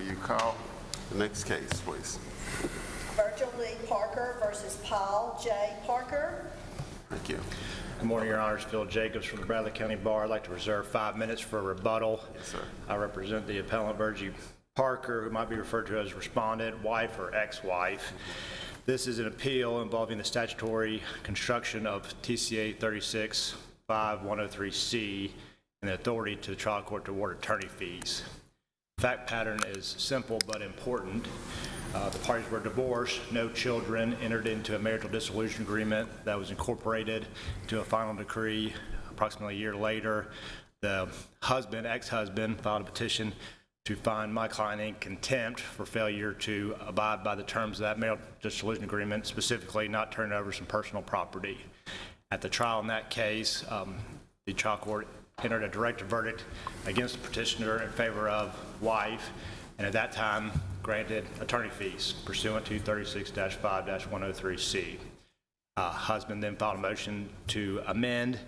you call the next case, please? Virgie Lee Parker versus Paul J. Parker. Thank you. Good morning, Your Honors. Phil Jacobs from the Bradley County Bar. I'd like to reserve 5 minutes for a rebuttal. Yes, sir. I represent the appellant Virgie Parker, who might be referred to as respondent, wife or ex-wife. This is an appeal involving the statutory construction of TCA 36-5103C and the authority to the trial court to award attorney fees. The fact pattern is simple but important. The parties were divorced, no children, entered into a marital dissolution agreement that was incorporated to a final decree approximately a year later. The husband, ex-husband, filed a petition to find my client in contempt for failure to abide by the terms of that marital dissolution agreement, specifically not turn over some personal property. At the trial in that case, the trial court entered a directed verdict against the petitioner in favor of wife, and at that time granted attorney fees pursuant to 36-5-103C. Husband then filed a motion to amend.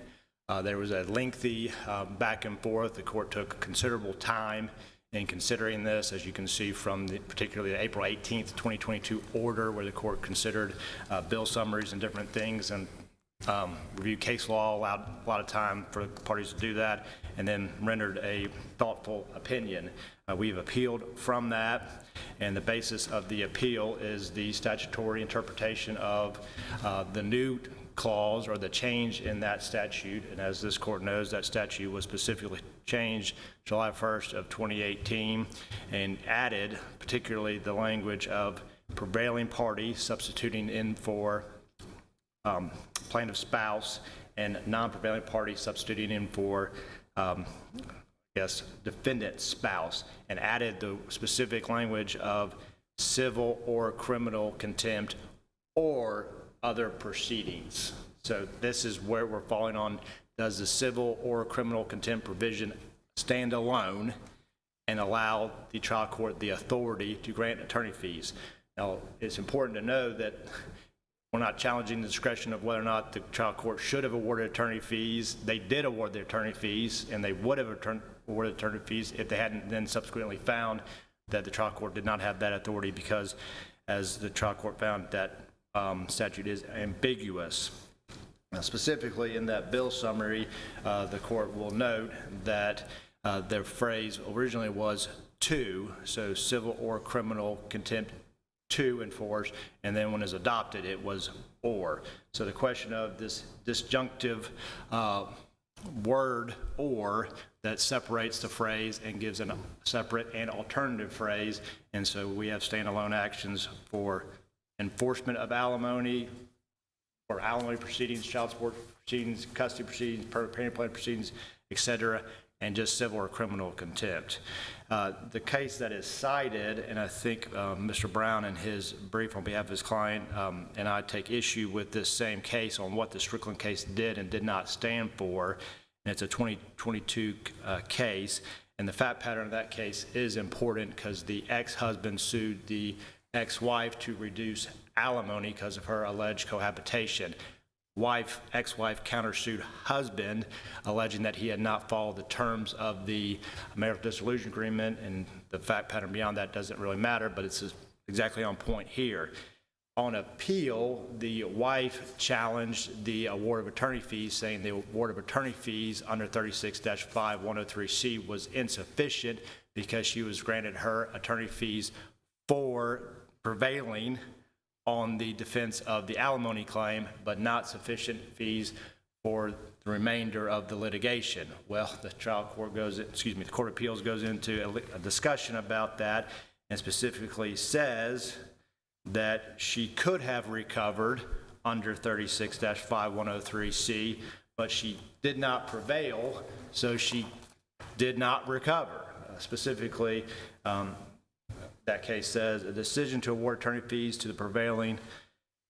There was a lengthy back and forth. The court took considerable time in considering this, as you can see from particularly the April 18th, 2022 order, where the court considered bill summaries and different things and reviewed case law, allowed a lot of time for the parties to do that, and then rendered a thoughtful opinion. We've appealed from that, and the basis of the appeal is the statutory interpretation of the new clause or the change in that statute. And as this court knows, that statute was specifically changed July 1st of 2018 and added particularly the language of prevailing party, substituting in for plaintiff's spouse, and non-prevailing party substituting in for defendant's spouse, and added the specific language of civil or criminal contempt or other proceedings. So this is where we're falling on, does the civil or criminal contempt provision stand alone and allow the trial court the authority to grant attorney fees? Now, it's important to know that we're not challenging the discretion of whether or not the trial court should have awarded attorney fees. They did award the attorney fees, and they would have awarded attorney fees if they hadn't then subsequently found that the trial court did not have that authority, because as the trial court found, that statute is ambiguous. Now, specifically in that bill summary, the court will note that their phrase originally was to, so civil or criminal contempt to enforce, and then when it's adopted, it was or. So the question of this disjunctive word or that separates the phrase and gives a separate and alternative phrase, and so we have standalone actions for enforcement of alimony, or alimony proceedings, child support proceedings, custody proceedings, parent plan proceedings, etc., and just civil or criminal contempt. The case that is cited, and I think Mr. Brown in his brief on behalf of his client and I take issue with this same case on what the Strickland case did and did not stand for, and it's a 2022 case, and the fact pattern of that case is important because the ex-husband sued the ex-wife to reduce alimony because of her alleged cohabitation. Ex-wife countersued husband, alleging that he had not followed the terms of the marital dissolution agreement, and the fact pattern beyond that doesn't really matter, but it's exactly on point here. On appeal, the wife challenged the award of attorney fees, saying the award of attorney fees under 36-5-103C was insufficient because she was granted her attorney fees for prevailing on the defense of the alimony claim, but not sufficient fees for the remainder of the litigation. Well, the the Court of Appeals goes into a discussion about that and specifically says that she could have recovered under 36-5103C, but she did not prevail, so she did not recover. Specifically, that case says a decision to award attorney fees to the prevailing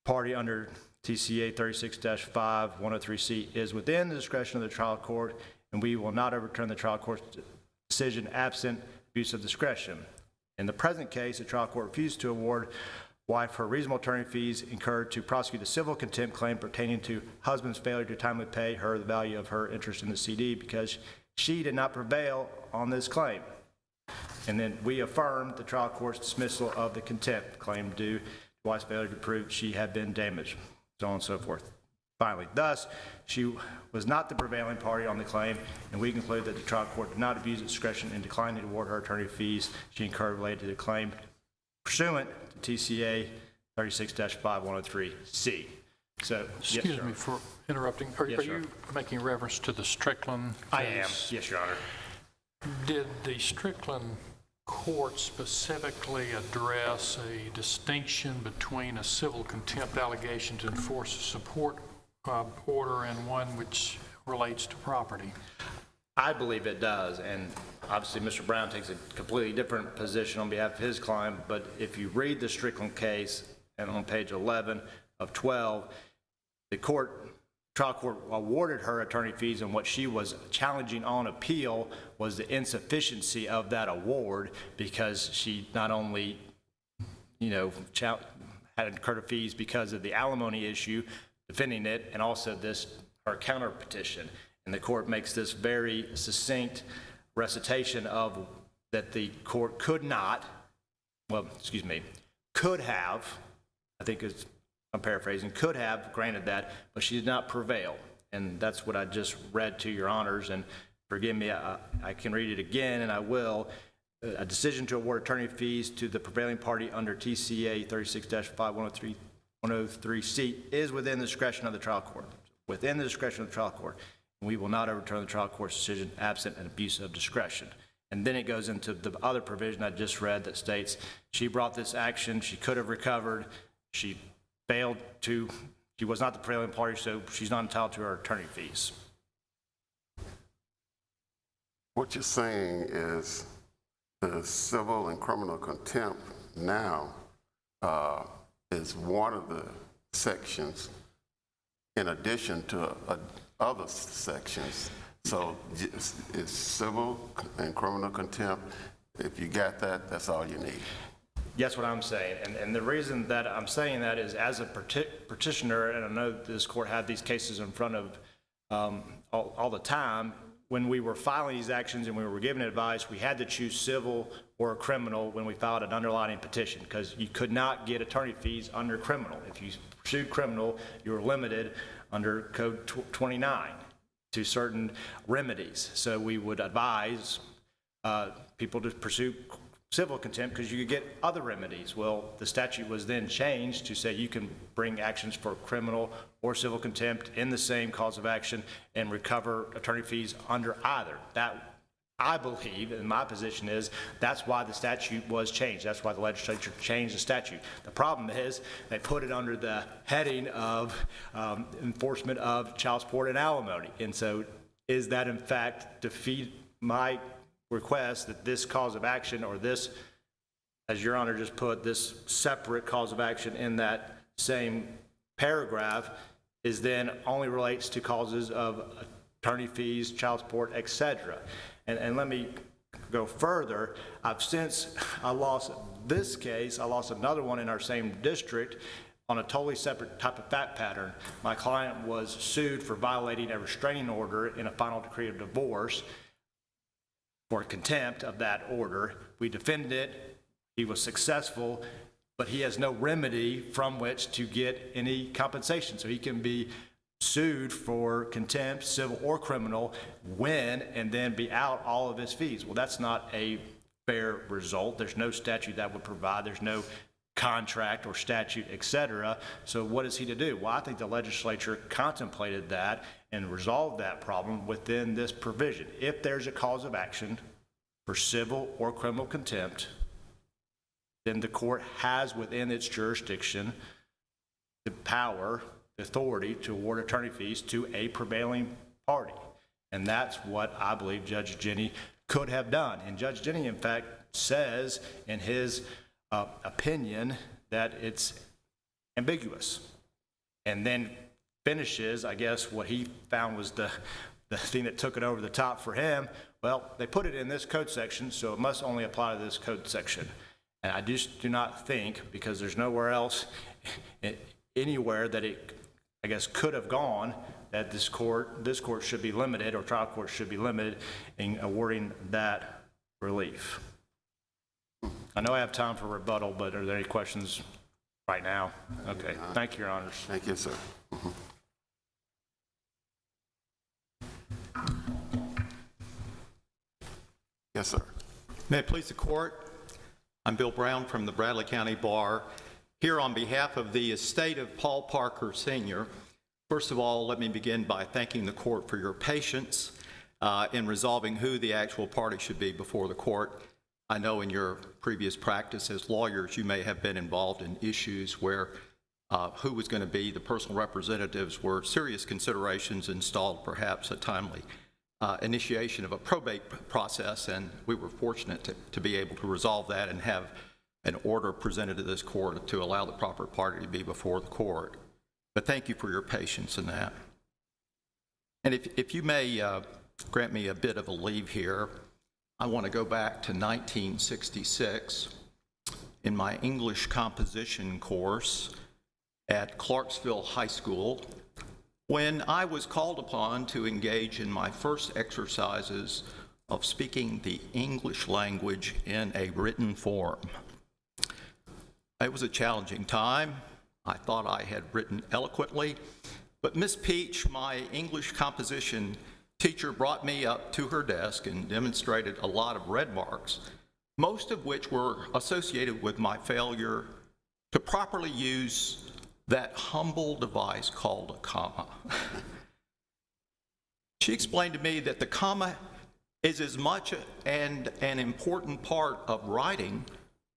party under TCA 36-5-103C is within the discretion of the trial court, and we will not overturn the trial court's decision absent abuse of discretion. In the present case, the trial court refused to award wife her reasonable attorney fees incurred to prosecute a civil contempt claim pertaining to husband's failure to timely pay her the value of her interest in the CD because she did not prevail on this claim. And then we affirmed the trial court's dismissal of the contempt claim due to wife's failure to prove she had been damaged, so on and so forth. Finally, thus, she was not the prevailing party on the claim, and we conclude that the trial court did not abuse its discretion in declining to award her attorney fees she incurred related to the claim pursuant to TCA 36-5103C. So, yes, Excuse sir. me for interrupting. Are Yes, sir. you making reference to the Strickland case? I am, yes, Your Honor. Did the Strickland court specifically address a distinction between a civil contempt allegation to enforce a support order and one which relates to property? I believe it does, and obviously Mr. Brown takes a completely different position on behalf of his client, but if you read the Strickland case, and on page 11 of 12, the trial court awarded her attorney fees, and what she was challenging on appeal was the insufficiency of that award, because she not only, had incurred fees because of the alimony issue, defending it, and also her counter petition. And the court makes this very succinct recitation of that the court could have, I think I'm paraphrasing, could have granted that, but she did not prevail. And that's what I just read to your honors, and forgive me, I can read it again, and I will. A decision to award attorney fees to the prevailing party under TCA 36-5103C is within the discretion of the trial court. Within the discretion of the trial court. We will not overturn the trial court's decision absent an abuse of discretion. And then it goes into the other provision I just read that states she brought this action, she could have recovered, she was not the prevailing party, so she's not entitled to her attorney fees. What you're saying is the civil and criminal contempt now is one of the sections in addition to other sections. So it's civil and criminal contempt. If you got that, that's all you need. Yes, what I'm saying. And the reason that I'm saying that is as a petitioner, and I know this court had these cases in front of all the time, when we were filing these actions and we were giving advice, we had to choose civil or criminal when we filed an underlying petition, because you could not get attorney fees under criminal. If you pursued criminal, you were limited under Code 29 to certain remedies. So we would advise people to pursue civil contempt because you could get other remedies. Well, the statute was then changed to say you can bring actions for criminal or civil contempt in the same cause of action and recover attorney fees under either. That, I believe, and my position is, that's why the statute was changed. That's why the legislature changed the statute. The problem is they put it under the heading of enforcement of child support and alimony. And so is that in fact defeat my request that this cause of action, or this, as your honor just put, this separate cause of action in that same paragraph is then only relates to causes of attorney fees, child support, etc. And let me go further. Since I lost this case, I lost another one in our same district on a totally separate type of fact pattern. My client was sued for violating a restraining order in a final decree of divorce for contempt of that order. We defended it. He was successful, but he has no remedy from which to get any compensation. So he can be sued for contempt, civil or criminal, win, and then be out all of his fees. Well, that's not a fair result. There's no statute that would provide. There's no contract or statute, etc. So what is he to do? Well, I think the legislature contemplated that and resolved that problem within this provision. If there's a cause of action for civil or criminal contempt, then the court has within its jurisdiction the power, the authority to award attorney fees to a prevailing party. And that's what I believe Judge Jenny could have done. And Judge Jenny, in fact, says in his opinion that it's ambiguous. And then finishes, I guess, what he found was the thing that took it over the top for him. Well, they put it in this code section, so it must only apply to this code section. And I just do not think, because there's nowhere else anywhere that it, I guess, could have gone, that this court should be limited, or trial court should be limited in awarding that relief. I know I have time for rebuttal, but are there any questions right now? Okay, thank you, Your Honors. Thank you, sir. Yes, sir. May it please the court, I'm Bill Brown from the Bradley County Bar, here on behalf of the estate of Paul Parker Sr. First of all, let me begin by thanking the court for your patience in resolving who the actual party should be before the court. I know in your previous practice as lawyers, you may have been involved in issues where who was going to be the personal representatives were serious considerations and stalled perhaps a timely initiation of a probate process, and we were fortunate to be able to resolve that and have an order presented to this court to allow the proper party to be before the court. But thank you for your patience in that. And if you may grant me a bit of a leave here, I want to go back to 1966 in my English composition course at Clarksville High School, when I was called upon to engage in my first exercises of speaking the English language in a written form. It was a challenging time. I thought I had written eloquently, but Miss Peach, my English composition teacher, brought me up to her desk and demonstrated a lot of red marks, most of which were associated with my failure to properly use that humble device called a comma. She explained to me that the comma is as much an important part of writing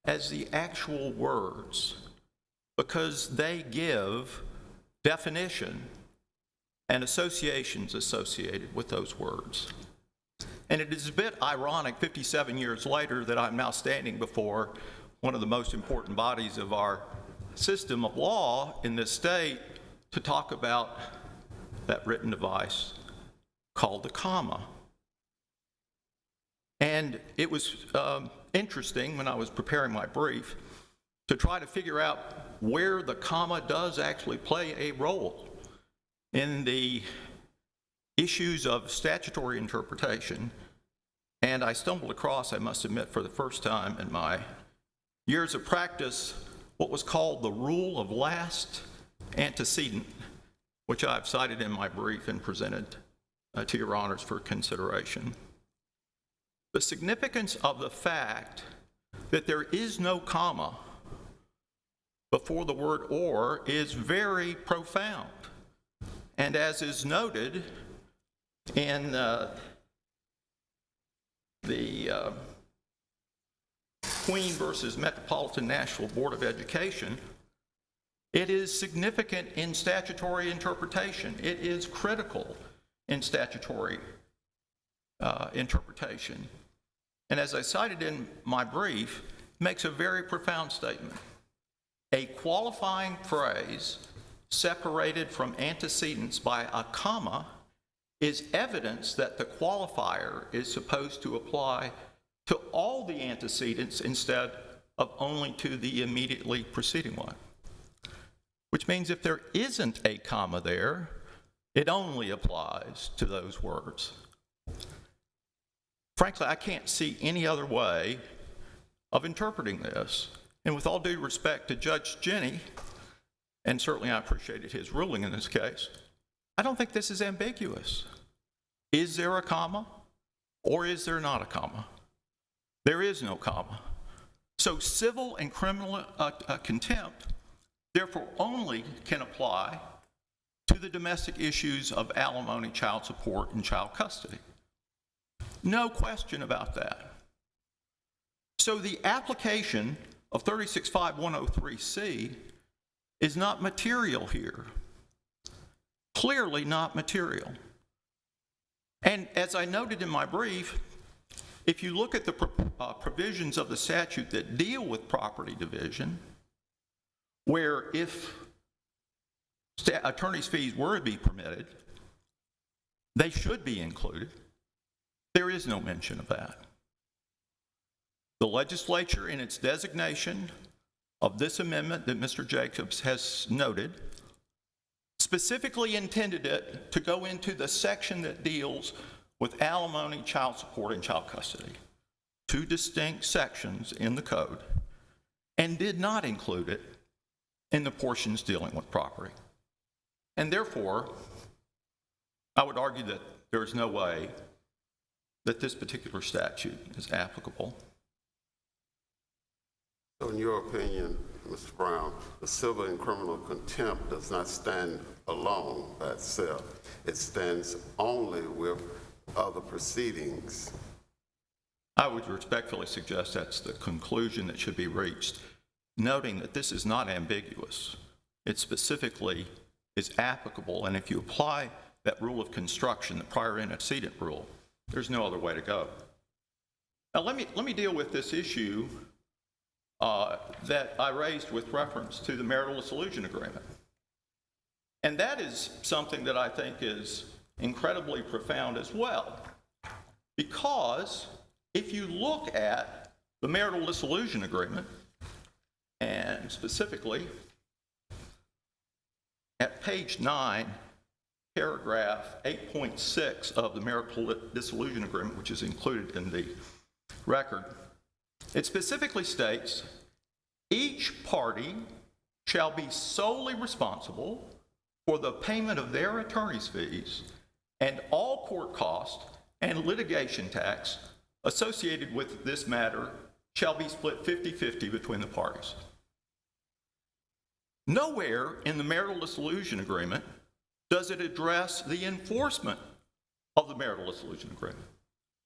as the actual words, because they give definition and associations associated with those words. And it is a bit ironic 57 years later that I'm now standing before one of the most important bodies of our system of law in this state to talk about that written device called the comma. And it was interesting when I was preparing my brief to try to figure out where the comma does actually play a role in the issues of statutory interpretation. And I stumbled across, I must admit, for the first time in my years of practice, what was called the rule of last antecedent, which I've cited in my brief and presented to your honors for consideration. The significance of the fact that there is no comma before the word or is very profound. And as is noted in the Queen versus Metropolitan Nashville Board of Education, it is significant in statutory interpretation. It is critical in statutory interpretation. And as I cited in my brief, makes a very profound statement. A qualifying phrase separated from antecedents by a comma is evidence that the qualifier is supposed to apply to all the antecedents instead of only to the immediately preceding one. Which means if there isn't a comma there, it only applies to those words. Frankly, I can't see any other way of interpreting this. And with all due respect to Judge Jenny, and certainly I appreciated his ruling in this case, I don't think this is ambiguous. Is there a comma or is there not a comma? There is no comma. So civil and criminal contempt therefore only can apply to the domestic issues of alimony, child support, and child custody. No question about that. So the application of 365103C is not material here. Clearly not material. And as I noted in my brief, if you look at the provisions of the statute that deal with property division, where if attorney's fees were to be permitted, they should be included. There is no mention of that. The legislature, in its designation of this amendment that Mr. Jacobs has noted, specifically intended it to go into the section that deals with alimony, child support, and child custody, two distinct sections in the code and did not include it in the portions dealing with property. And therefore, I would argue that there is no way that this particular statute is applicable. So in your opinion, Mr. Brown, the civil and criminal contempt does not stand alone by itself. It stands only with other proceedings. I would respectfully suggest that's the conclusion that should be reached, noting that this is not ambiguous. It specifically is applicable, and if you apply that rule of construction, the prior antecedent rule, there's no other way to go. Now let me deal with this issue that I raised with reference to the marital dissolution agreement. And that is something that I think is incredibly profound as well, because if you look at the marital dissolution agreement, and specifically at page 9, paragraph 8.6 of the marital dissolution agreement, which is included in the record, it specifically states, each party shall be solely responsible for the payment of their attorney's fees and all court costs and litigation tax associated with this matter shall be split 50-50 between the parties. Nowhere in the marital dissolution agreement does it address the enforcement of the marital dissolution agreement.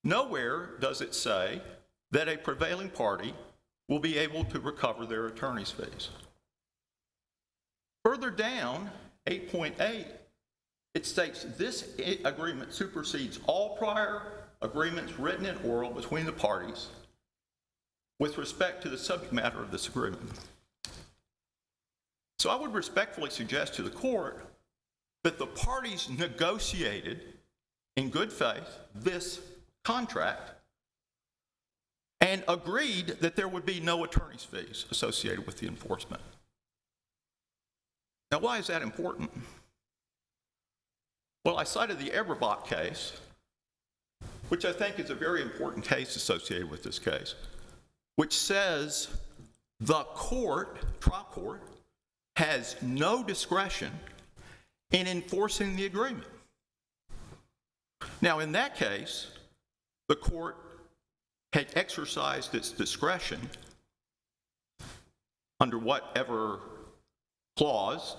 Nowhere does it say that a prevailing party will be able to recover their attorney's fees. Further down, 8.8, it states this agreement supersedes all prior agreements written and oral between the parties with respect to the subject matter of this agreement. So I would respectfully suggest to the court that the parties negotiated in good faith this contract and agreed that there would be no attorney's fees associated with the enforcement. Now, why is that important? Well, I cited the Eberbach case, which I think is a very important case associated with this case, which says the court, trial court, has no discretion in enforcing the agreement. Now, in that case, the court had exercised its discretion under whatever clause,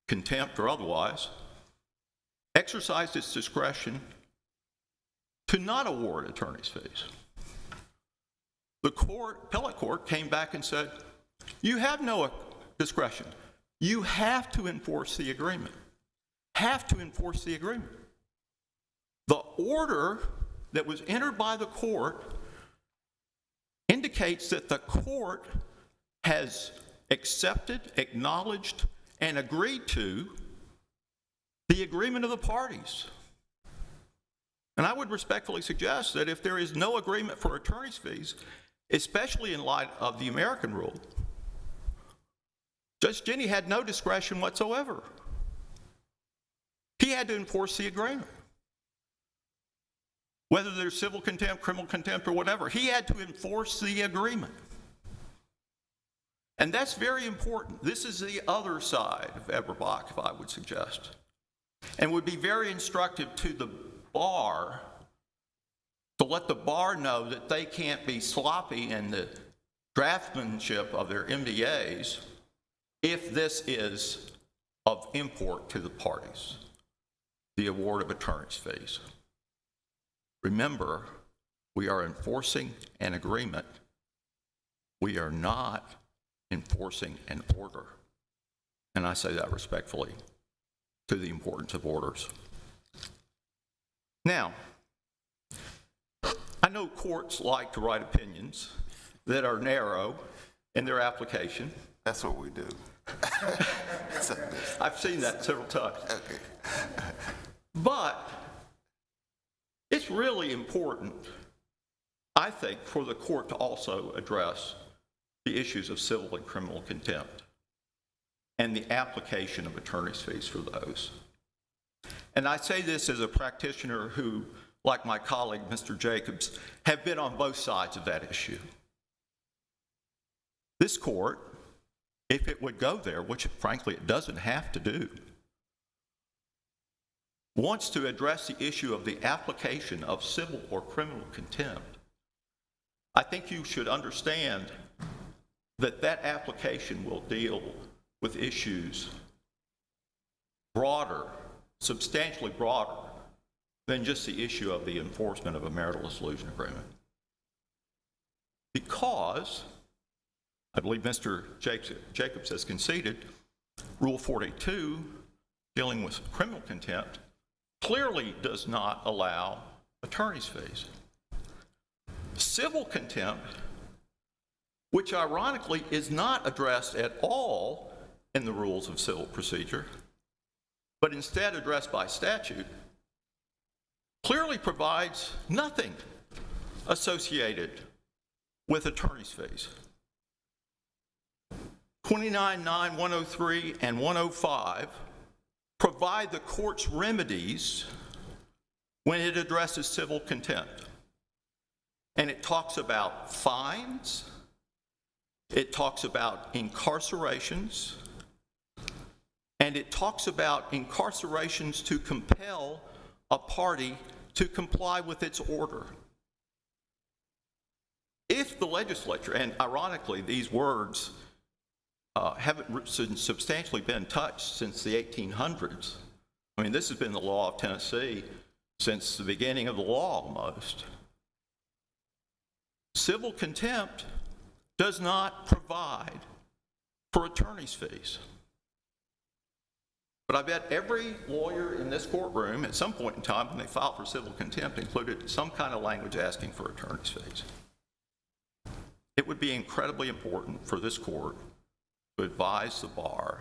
contempt or otherwise, exercised its discretion to not award attorney's fees. The appellate court came back and said, you have no discretion. You have to enforce the agreement. Have to enforce the agreement. The order that was entered by the court indicates that the court has accepted, acknowledged, and agreed to the agreement of the parties. And I would respectfully suggest that if there is no agreement for attorney's fees, especially in light of the American rule, Judge Jenny had no discretion whatsoever. He had to enforce the agreement. Whether there's civil contempt, criminal contempt, or whatever, he had to enforce the agreement. And that's very important. This is the other side of Eberbach, if I would suggest, and would be very instructive to the bar to let the bar know that they can't be sloppy in the draftsmanship of their MDAs if this is of import to the parties, the award of attorney's fees. Remember, we are enforcing an agreement. We are not enforcing an order. And I say that respectfully to the importance of orders. Now, I know courts like to write opinions that are narrow in their application. That's what we do. I've seen that several times. Okay. But it's really important, I think, for the court to also address the issues of civil and criminal contempt and the application of attorney's fees for those. And I say this as a practitioner who like my colleague, Mr. Jacobs, have been on both sides of that issue. This court, if it would go there, which frankly it doesn't have to do, wants to address the issue of the application of civil or criminal contempt. I think you should understand that that application will deal with issues broader, substantially broader than just the issue of the enforcement of a marital dissolution agreement. Because, I believe Mr. Jacobs has conceded, Rule 42, dealing with criminal contempt, clearly does not allow attorney's fees. Civil contempt, which ironically is not addressed at all in the rules of civil procedure, but instead addressed by statute, clearly provides nothing associated with attorney's fees. 29.9, 103, and 105 provide the court's remedies when it addresses civil contempt. And it talks about fines, it talks about incarcerations, and it talks about incarcerations to compel a party to comply with its order. If the legislature, and ironically these words haven't substantially been touched since the 1800s. I mean, this has been the law of Tennessee since the beginning of the law almost. Civil contempt does not provide for attorney's fees. But I bet every lawyer in this courtroom at some point in time when they filed for civil contempt included some kind of language asking for attorney's fees. It would be incredibly important for this court to advise the bar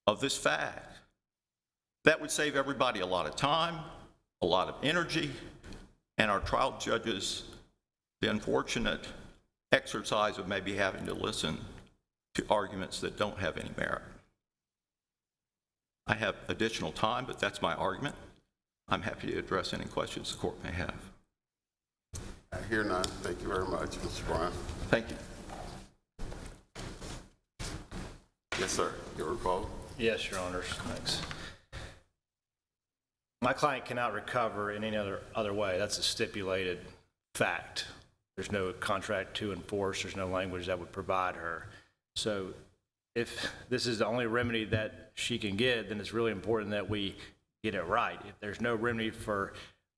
of this fact. That would save everybody a lot of time, a lot of energy, and our trial judges the unfortunate exercise of maybe having to listen to arguments that don't have any merit. I have additional time, but that's my argument. I'm happy to address any questions the court may have. I hear none. Thank you very much, Mr. Brown. Thank you. Yes, sir. Your rebuttal. Yes, Your Honors. Thanks. My client cannot recover in any other way. That's a stipulated fact. There's no contract to enforce. There's no language that would provide her. So if this is the only remedy that she can get, then it's really important that we get it right. If there's no remedy for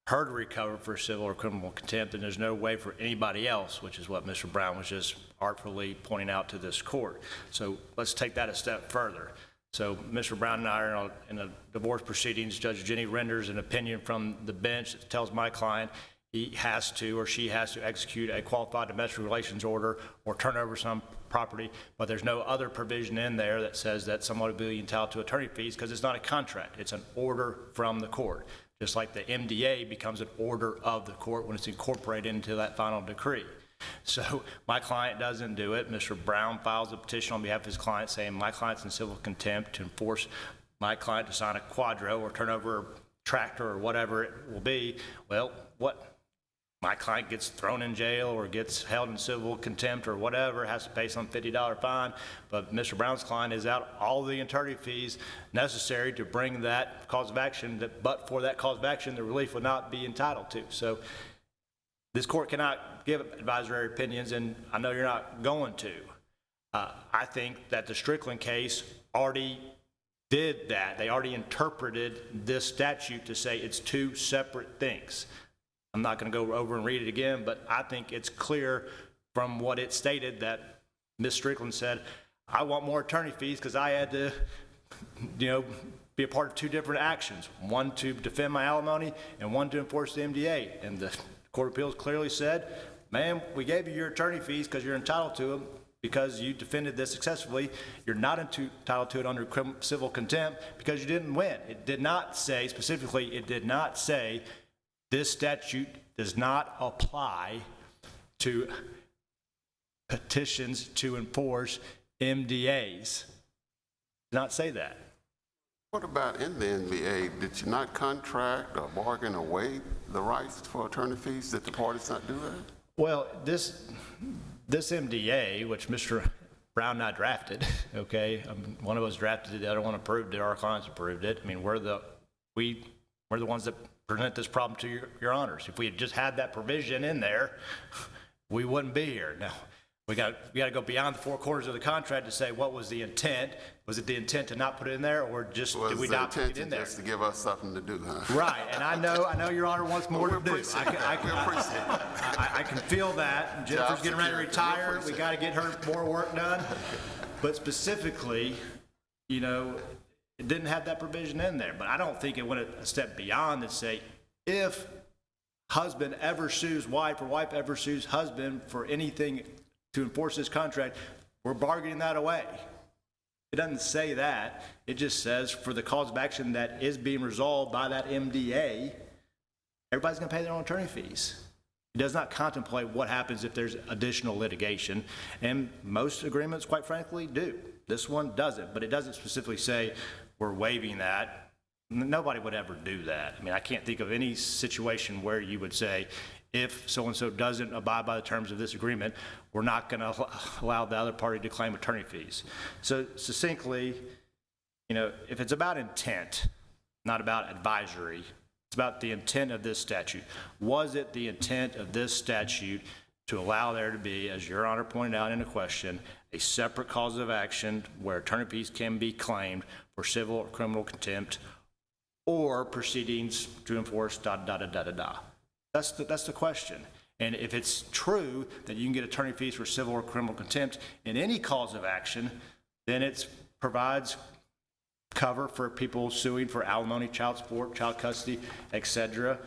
her to recover for civil or criminal contempt, then there's no way for anybody else, which is what Mr. Brown was just artfully pointing out to this court. So let's take that a step further. So Mr. Brown and I are in a divorce proceedings. Judge Jenny renders an opinion from the bench that tells my client he has to or she has to execute a qualified domestic relations order or turn over some property, but there's no other provision in there that says that someone would be entitled to attorney fees because it's not a contract. It's an order from the court. Just like the MDA becomes an order of the court when it's incorporated into that final decree. So my client doesn't do it. Mr. Brown files a petition on behalf of his client saying my client's in civil contempt to enforce my client to sign a quadro or turn over a tractor or whatever it will be. Well, what? My client gets thrown in jail or gets held in civil contempt or whatever, has to pay some $50 fine, but Mr. Brown's client is out all the attorney fees necessary to bring that cause of action, but for that cause of action, the relief would not be entitled to. So this court cannot give advisory opinions, and I know you're not going to. I think that the Strickland case already did that. They already interpreted this statute to say it's two separate things. I'm not going to go over and read it again, but I think it's clear from what it stated that Ms. Strickland said, I want more attorney fees because I had to, be a part of two different actions, one to defend my alimony and one to enforce the MDA. And the Court of Appeals clearly said, ma'am, we gave you your attorney fees because you're entitled to them because you defended this successfully. You're not entitled to it under civil contempt because you didn't win. It did not say, specifically, it did not say this statute does not apply to petitions to enforce MDAs. Did not say that. What about in the NBA? Did you not contract or bargain or waive the rights for attorney fees? Did the parties not do that? Well, this MDA, which Mr. Brown and I drafted, okay? One of us drafted it, the other one approved it, our clients approved it. I mean, we're the ones that present this problem to your honors. If we had just had that provision in there, we wouldn't be here. Now, we got to go beyond the four corners of the contract to say what was the intent. Was it the intent to not put it in there, or just did we not put it in there? Just to give us something to do, huh? Right, and I know your honor wants more to do. We appreciate it. I can feel that. Jennifer's getting ready to retire. We got to get her more work done. But specifically, you know, it didn't have that provision in there. But I don't think it went a step beyond and say, if husband ever sues wife or wife ever sues husband for anything to enforce this contract, we're bargaining that away. It doesn't say that. It just says for the cause of action that is being resolved by that MDA, everybody's going to pay their own attorney fees. It does not contemplate what happens if there's additional litigation, and most agreements, quite frankly, do. This one doesn't, but it doesn't specifically say we're waiving that. Nobody would ever do that. I mean, I can't think of any situation where you would say, if so-and-so doesn't abide by the terms of this agreement, we're not going to allow the other party to claim attorney fees. So succinctly, you know, if it's about intent, not about advisory, it's about the intent of this statute. Was it the intent of this statute to allow there to be, as Your Honor pointed out in a question, a separate cause of action where attorney fees can be claimed for civil or criminal contempt or proceedings to enforce da-da-da-da-da-da? That's the question. And if it's true that you can get attorney fees for civil or criminal contempt in any cause of action, then it provides cover for people suing for alimony, child support, child custody, etc.,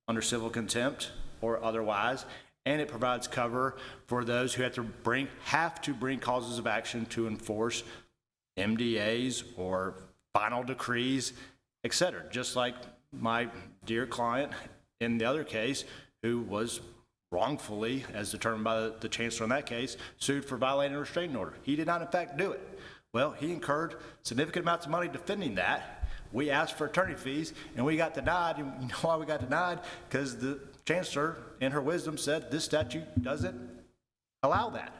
under civil contempt or otherwise. And it provides cover for those who have to bring causes of action to enforce MDAs or final decrees, etc. Just like my dear client in the other case, who was wrongfully, as determined by the chancellor in that case, sued for violating a restraining order. He did not, in fact, do it. Well, he incurred significant amounts of money defending that. We asked for attorney fees, and we got denied. And you know why we got denied? Because the chancellor, in her wisdom, said this statute doesn't allow that.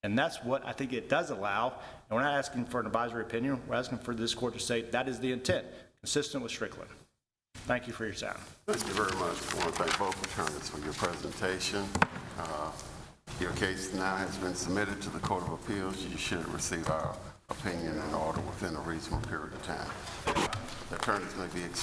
And that's what I think it does allow. And we're not asking for an advisory opinion. We're asking for this court to say that is the intent, consistent with Strickland. Thank you for your time. Thank you very much. I want to thank both attorneys for your presentation. Your case now has been submitted to the Court of Appeals. You should receive our opinion and order within a reasonable period of time. The attorneys may be excused.